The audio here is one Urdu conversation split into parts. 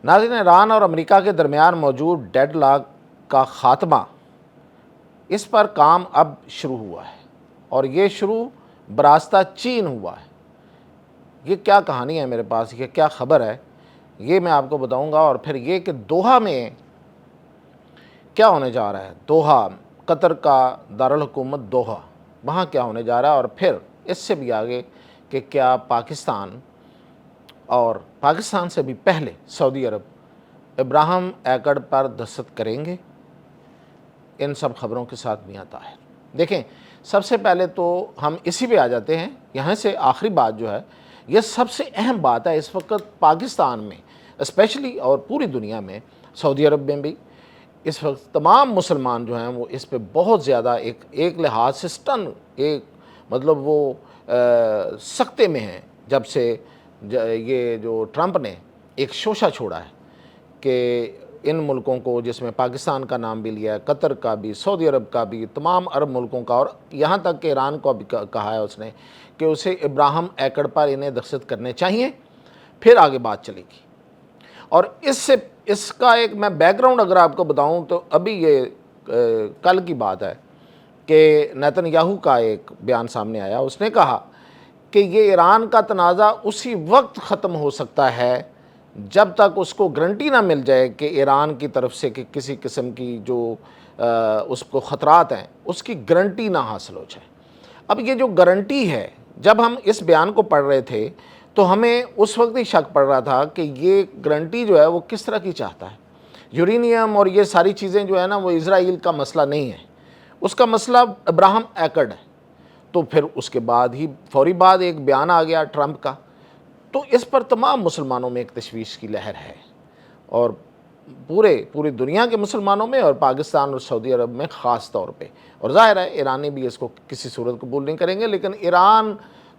ناظرین، ایران اور امریکہ کے درمیان موجود ڈیڈ لاک کا خاتمہ، اس پر کام اب شروع ہوا ہے، اور یہ شروع براستہ چین ہوا ہے۔ یہ کیا کہانی ہے میرے پاس، یہ کیا خبر ہے، یہ میں آپ کو بتاؤں گا۔ اور پھر یہ کہ دوحہ میں کیا ہونے جا رہا ہے، دوحہ قطر کا دارالحکومت دوحہ، وہاں کیا ہونے جا رہا ہے، اور پھر اس سے بھی آگے کہ کیا پاکستان اور پاکستان سے بھی پہلے سعودی عرب ابراہیم ایکڑ پر دستخط کریں گے۔ ان سب خبروں کے ساتھ میاں طاہر۔ دیکھیں، سب سے پہلے تو ہم اسی پہ آ جاتے ہیں، یہاں سے آخری بات جو ہے، یہ سب سے اہم بات ہے اس وقت پاکستان میں اسپیشلی، اور پوری دنیا میں، سعودی عرب میں بھی اس وقت تمام مسلمان جو ہیں وہ اس پہ بہت زیادہ ایک لحاظ سے سٹن، ایک مطلب وہ سکتے میں ہیں جب سے یہ جو ٹرمپ نے ایک شوشہ چھوڑا ہے کہ ان ملکوں کو، جس میں پاکستان کا نام بھی لیا ہے، قطر کا بھی، سعودی عرب کا بھی، تمام عرب ملکوں کا، اور یہاں تک کہ ایران کو بھی کہا ہے اس نے کہ اسے ابراہیم ایکڑ پر انہیں دستخط کرنے چاہیے، پھر آگے بات چلے گی۔ اور اس کا ایک میں بیک گراؤنڈ اگر آپ کو بتاؤں تو ابھی یہ کل کی بات ہے کہ نیتن یاہو کا ایک بیان سامنے آیا، اس نے کہا کہ یہ ایران کا تنازع اسی وقت ختم ہو سکتا ہے جب تک اس کو گارنٹی نہ مل جائے کہ ایران کی طرف سے کہ کسی قسم کی جو اس کو خطرات ہیں اس کی گارنٹی نہ حاصل ہو جائے۔ اب یہ جو گارنٹی ہے، جب ہم اس بیان کو پڑھ رہے تھے تو ہمیں اس وقت ہی شک پڑ رہا تھا کہ یہ گارنٹی جو ہے وہ کس طرح کی چاہتا ہے۔ یورینیم اور یہ ساری چیزیں جو ہے نا، وہ اسرائیل کا مسئلہ نہیں ہے، اس کا مسئلہ ابراہیم ایکڑ ہے۔ تو پھر اس کے بعد ہی فوری بعد ایک بیان آ گیا ٹرمپ کا، تو اس پر تمام مسلمانوں میں ایک تشویش کی لہر ہے، اور پوری دنیا کے مسلمانوں میں، اور پاکستان اور سعودی عرب میں خاص طور پہ۔ اور ظاہر ہے ایرانی بھی اس کو کسی صورت قبول نہیں کریں گے، لیکن ایران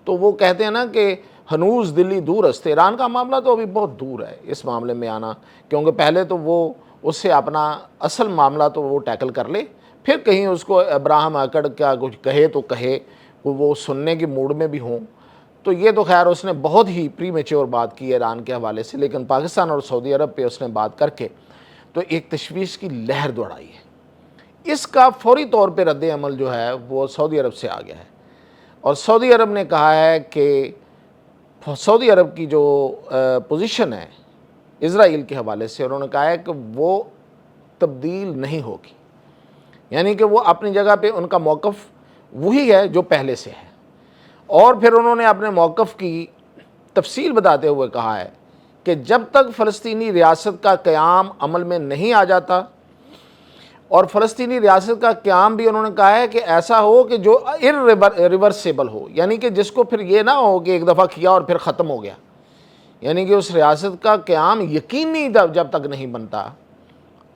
تو وہ کہتے ہیں نا کہ ہنوز دلی دور است، ایران کا معاملہ تو ابھی بہت دور ہے اس معاملے میں آنا، کیونکہ پہلے تو وہ اس سے اپنا اصل معاملہ تو وہ ٹیکل کر لے، پھر کہیں اس کو ابراہیم ایکڑ کا کچھ کہے تو کہے، وہ سننے کے موڈ میں بھی ہوں۔ تو یہ تو خیر اس نے بہت ہی پری میچور بات کی ایران کے حوالے سے، لیکن پاکستان اور سعودی عرب پہ اس نے بات کر کے تو ایک تشویش کی لہر دوڑائی ہے۔ اس کا فوری طور پہ رد عمل جو ہے وہ سعودی عرب سے آ گیا ہے، اور سعودی عرب نے کہا ہے کہ سعودی عرب کی جو پوزیشن ہے اسرائیل کے حوالے سے، انہوں نے کہا ہے کہ وہ تبدیل نہیں ہوگی، یعنی کہ وہ اپنی جگہ پہ ان کا موقف وہی ہے جو پہلے سے ہے۔ اور پھر انہوں نے اپنے موقف کی تفصیل بتاتے ہوئے کہا ہے کہ جب تک فلسطینی ریاست کا قیام عمل میں نہیں آ جاتا، اور فلسطینی ریاست کا قیام بھی انہوں نے کہا ہے کہ ایسا ہو کہ جو ریورسیبل ہو، یعنی کہ جس کو پھر یہ نہ ہو کہ ایک دفعہ کیا اور پھر ختم ہو گیا، یعنی کہ اس ریاست کا قیام یقینی جب تک نہیں بنتا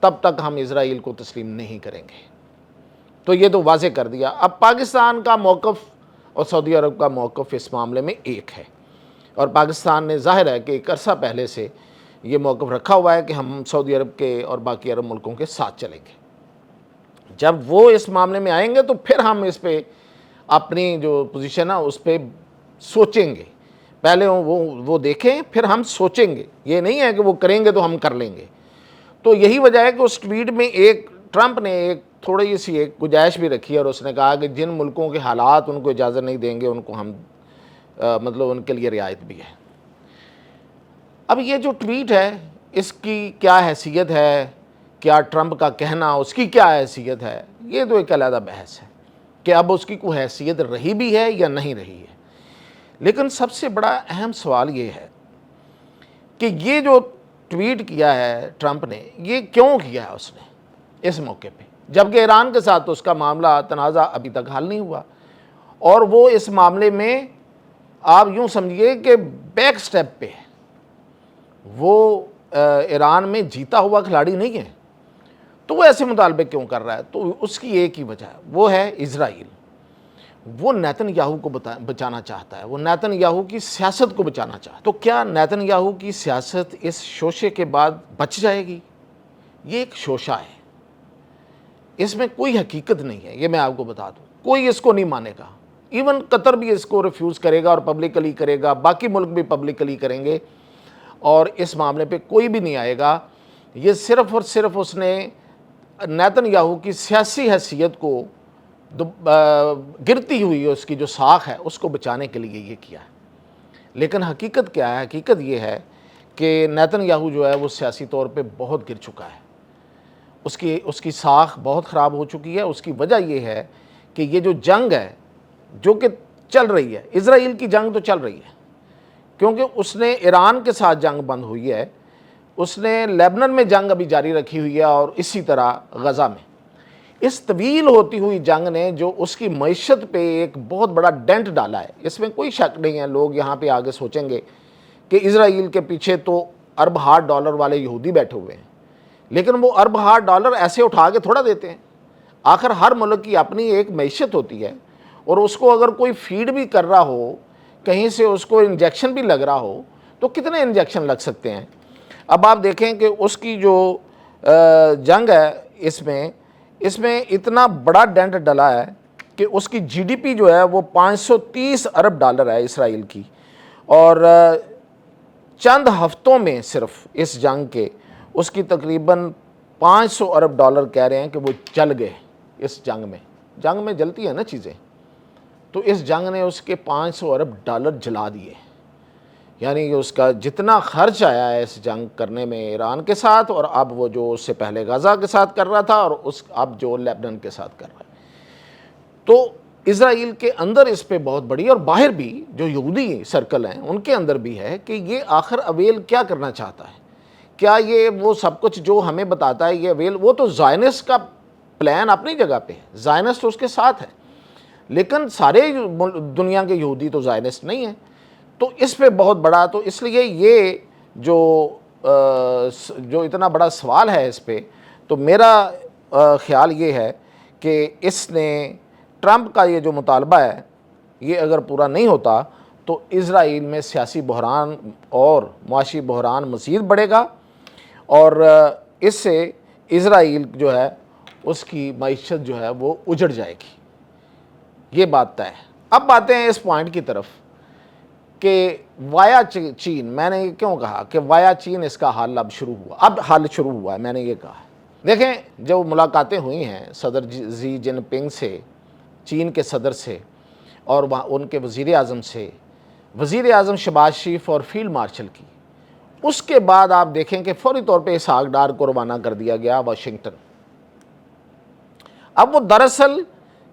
تب تک ہم اسرائیل کو تسلیم نہیں کریں گے۔ تو یہ تو واضح کر دیا۔ اب پاکستان کا موقف اور سعودی عرب کا موقف اس معاملے میں ایک ہے، اور پاکستان نے ظاہر ہے کہ ایک عرصہ پہلے سے یہ موقف رکھا ہوا ہے کہ ہم سعودی عرب کے اور باقی عرب ملکوں کے ساتھ چلیں گے۔ جب وہ اس معاملے میں آئیں گے تو پھر ہم اس پہ اپنی جو پوزیشن ہے اس پہ سوچیں گے، پہلے وہ دیکھیں پھر ہم سوچیں گے، یہ نہیں ہے کہ وہ کریں گے تو ہم کر لیں گے۔ تو یہی وجہ ہے کہ اس ٹویٹ میں ٹرمپ نے ایک تھوڑی سی ایک گنجائش بھی رکھی ہے، اور اس نے کہا کہ جن ملکوں کے حالات ان کو اجازت نہیں دیں گے ان کو ہم مطلب ان کے لیے رعایت بھی ہے۔ اب یہ جو ٹویٹ ہے اس کی کیا حیثیت ہے، کیا ٹرمپ کا کہنا اس کی کیا حیثیت ہے، یہ تو ایک علیحدہ بحث ہے کہ اب اس کی کوئی حیثیت رہی بھی ہے یا نہیں رہی ہے۔ لیکن سب سے بڑا اہم سوال یہ ہے کہ یہ جو ٹویٹ کیا ہے ٹرمپ نے، یہ کیوں کیا ہے اس نے اس موقع پہ، جبکہ ایران کے ساتھ تو اس کا معاملہ تنازع ابھی تک حل نہیں ہوا، اور وہ اس معاملے میں آپ یوں سمجھیے کہ بیک سٹیپ پہ ہے، وہ ایران میں جیتا ہوا کھلاڑی نہیں ہے، تو وہ ایسے مطالبے کیوں کر رہا ہے؟ تو اس کی ایک ہی وجہ ہے، وہ ہے اسرائیل۔ وہ نیتن یاہو کو بچانا چاہتا ہے، وہ نیتن یاہو کی سیاست کو بچانا چاہتا ہے۔ تو کیا نیتن یاہو کی سیاست اس شوشے کے بعد بچ جائے گی؟ یہ ایک شوشہ ہے، اس میں کوئی حقیقت نہیں ہے، یہ میں آپ کو بتا دوں، کوئی اس کو نہیں مانے گا، ایون قطر بھی اس کو ریفیوز کرے گا اور پبلکلی کرے گا، باقی ملک بھی پبلکلی کریں گے، اور اس معاملے پہ کوئی بھی نہیں آئے گا۔ یہ صرف اور صرف اس نے نیتن یاہو کی سیاسی حیثیت کو گرتی ہوئی اس کی جو ساکھ ہے اس کو بچانے کے لیے یہ کیا ہے۔ لیکن حقیقت کیا ہے؟ حقیقت یہ ہے کہ نیتن یاہو جو ہے وہ سیاسی طور پہ بہت گر چکا ہے، اس کی ساکھ بہت خراب ہو چکی ہے۔ اس کی وجہ یہ ہے کہ یہ جو جنگ ہے جو کہ چل رہی ہے، اسرائیل کی جنگ تو چل رہی ہے، کیونکہ اس نے ایران کے ساتھ جنگ بند ہوئی ہے، اس نے لیبنان میں جنگ ابھی جاری رکھی ہوئی ہے، اور اسی طرح غزہ میں۔ اس طویل ہوتی ہوئی جنگ نے جو اس کی معیشت پہ ایک بہت بڑا ڈینٹ ڈالا ہے، اس میں کوئی شک نہیں ہے۔ لوگ یہاں پہ آگے سوچیں گے کہ اسرائیل کے پیچھے تو ارب ہار ڈالر والے یہودی بیٹھے ہوئے ہیں، لیکن وہ ارب ہار ڈالر ایسے اٹھا کے تھوڑا دیتے ہیں۔ آخر ہر ملک کی اپنی ایک معیشت ہوتی ہے، اور اس کو اگر کوئی فیڈ بھی کر رہا ہو، کہیں سے اس کو انجیکشن بھی لگ رہا ہو، تو کتنے انجیکشن لگ سکتے ہیں؟ اب آپ دیکھیں کہ اس کی جو جنگ ہے اس میں اتنا بڑا ڈینٹ ڈلا ہے کہ اس کی جی ڈی پی جو ہے وہ 530 ارب ڈالر ہے اسرائیل کی، اور چند ہفتوں میں صرف اس جنگ کے اس کی تقریباً 500 ارب ڈالر کہہ رہے ہیں کہ وہ جل گئے۔ اس جنگ میں جلتی ہے نا چیزیں، تو اس جنگ نے اس کے 500 ارب ڈالر جلا دیے۔ یعنی کہ اس کا جتنا خرچ آیا ہے اس جنگ کرنے میں ایران کے ساتھ، اور اب وہ جو اس سے پہلے غزہ کے ساتھ کر رہا تھا، اور اب جو لیبنان کے ساتھ کر رہا ہے، تو اسرائیل کے اندر اس پہ بہت بڑی، اور باہر بھی جو یہودی سرکل ہیں ان کے اندر بھی ہے کہ یہ آخر اویل کیا کرنا چاہتا ہے۔ کیا یہ وہ سب کچھ جو ہمیں بتاتا ہے یہ اویل، وہ تو زائنسٹ کا پلان اپنی جگہ پہ ہے، زائنسٹ اس کے ساتھ ہے، لیکن سارے دنیا کے یہودی تو زائنسٹ نہیں ہیں، تو اس پہ بہت بڑا، تو اس لیے یہ جو اتنا بڑا سوال ہے اس پہ، تو میرا خیال یہ ہے کہ اس نے ٹرمپ کا یہ جو مطالبہ ہے یہ اگر پورا نہیں ہوتا تو اسرائیل میں سیاسی بحران اور معاشی بحران مزید بڑھے گا، اور اس سے اسرائیل جو ہے اس کی معیشت جو ہے وہ اجڑ جائے گی، یہ بات طے ہے۔ اب آتے ہیں اس پوائنٹ کی طرف کہ وایا چین، میں نے یہ کیوں کہا کہ وایا چین اس کا حل اب حل شروع ہوا ہے، میں نے یہ کہا۔ دیکھیں جو ملاقاتیں ہوئی ہیں صدر زی جن پنگ سے، چین کے صدر سے، اور ان کے وزیر اعظم سے، وزیر اعظم شہباز شریف اور فیلڈ مارشل کی، اس کے بعد آپ دیکھیں کہ فوری طور پہ اسحاق ڈار کو روانہ کر دیا گیا واشنگٹن۔ اب وہ دراصل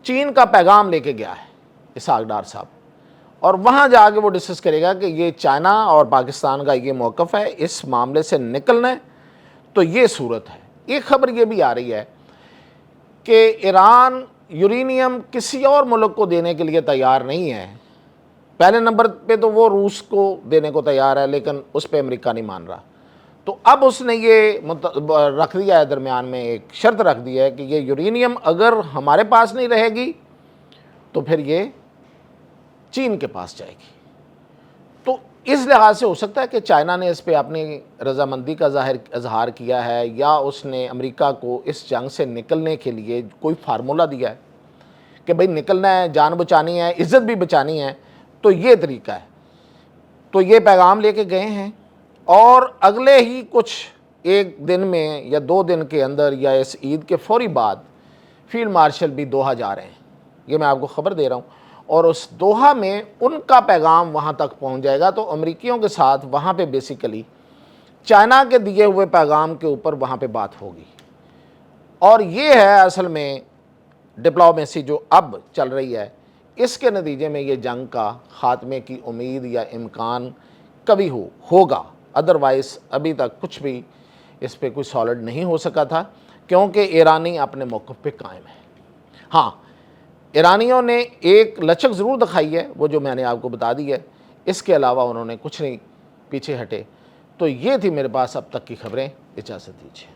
چین کا پیغام لے کے گیا ہے اسحاق ڈار صاحب، اور وہاں جا کے وہ ڈسکس کرے گا کہ یہ چائنا اور پاکستان کا یہ موقف ہے، اس معاملے سے نکلنا ہے تو یہ صورت ہے۔ ایک خبر یہ بھی آ رہی ہے کہ ایران یورینیم کسی اور ملک کو دینے کے لیے تیار نہیں ہے۔ پہلے نمبر پہ تو وہ روس کو دینے کو تیار ہے، لیکن اس پہ امریکہ نہیں مان رہا، تو اب اس نے یہ رکھ دیا ہے، درمیان میں ایک شرط رکھ دی ہے کہ یہ یورینیم اگر ہمارے پاس نہیں رہے گی تو پھر یہ چین کے پاس جائے گی۔ تو اس لحاظ سے ہو سکتا ہے کہ چائنا نے اس پہ اپنی رضامندی کا اظہار کیا ہے، یا اس نے امریکہ کو اس جنگ سے نکلنے کے لیے کوئی فارمولا دیا ہے کہ بھئی نکلنا ہے، جان بچانی ہے، عزت بھی بچانی ہے، تو یہ طریقہ ہے۔ تو یہ پیغام لے کے گئے ہیں، اور اگلے ہی کچھ ایک دن میں یا 2 دن کے اندر یا اس عید کے فوری بعد فیلڈ مارشل بھی دوحہ جا رہے ہیں، یہ میں آپ کو خبر دے رہا ہوں، اور اس دوحہ میں ان کا پیغام وہاں تک پہنچ جائے گا، تو امریکیوں کے ساتھ وہاں پہ بیسیکلی چائنا کے دیے ہوئے پیغام کے اوپر وہاں پہ بات ہوگی، اور یہ ہے اصل میں ڈپلومیسی جو اب چل رہی ہے۔ اس کے نتیجے میں یہ جنگ کا خاتمے کی امید یا امکان کبھی ہوگا، ادروائز ابھی تک کچھ بھی اس پہ کوئی سالڈ نہیں ہو سکا تھا، کیونکہ ایرانی اپنے موقف پہ قائم ہے۔ ہاں، ایرانیوں نے ایک لچک ضرور دکھائی ہے، وہ جو میں نے آپ کو بتا دی ہے، اس کے علاوہ انہوں نے کچھ نہیں پیچھے ہٹے۔ تو یہ تھی میرے پاس اب تک کی خبریں، اجازت دیجیے۔